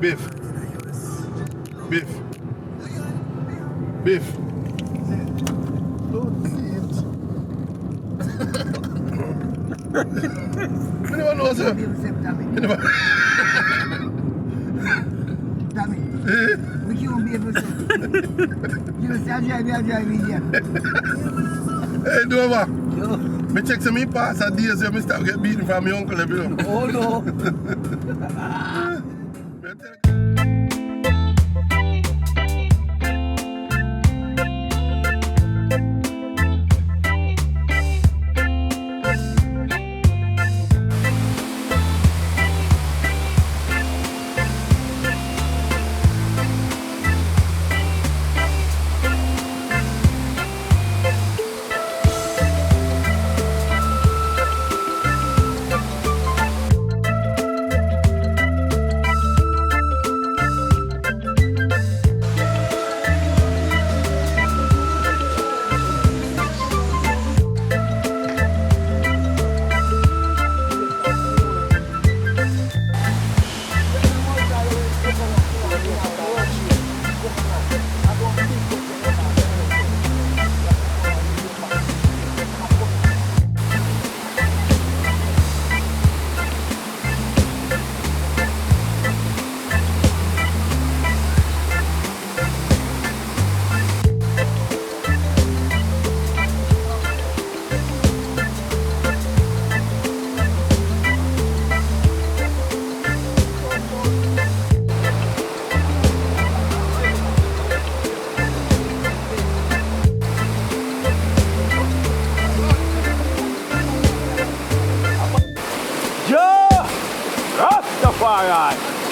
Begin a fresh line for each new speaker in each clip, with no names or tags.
Biff. Biff. Biff.
Don't see it.
I never know, sir.
Tommy, we can't be able to say. You say, I drive here.
Hey, Dover.
Yo.
Me check some me pass a days where me start get beaten from my uncle, you know.
Oh no.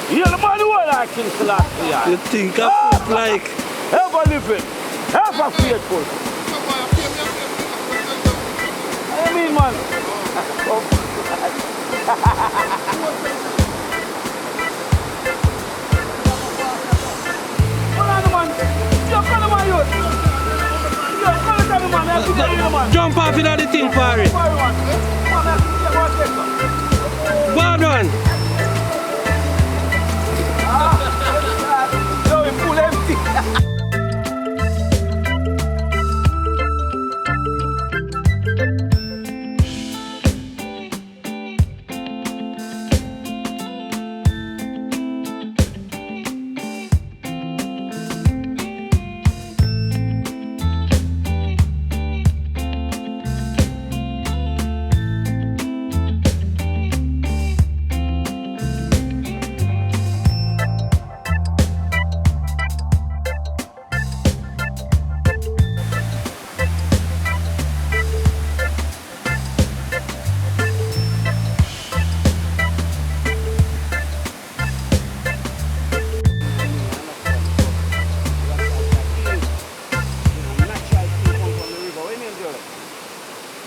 You're the man who I King Selassie.
You think I look like?
Ever living, ever faithful. I mean, man.
Jump off in the thing for it. Well done.
No, it's full empty.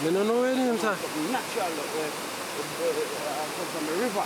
I don't know where it is, sir.
Natural, come from the river.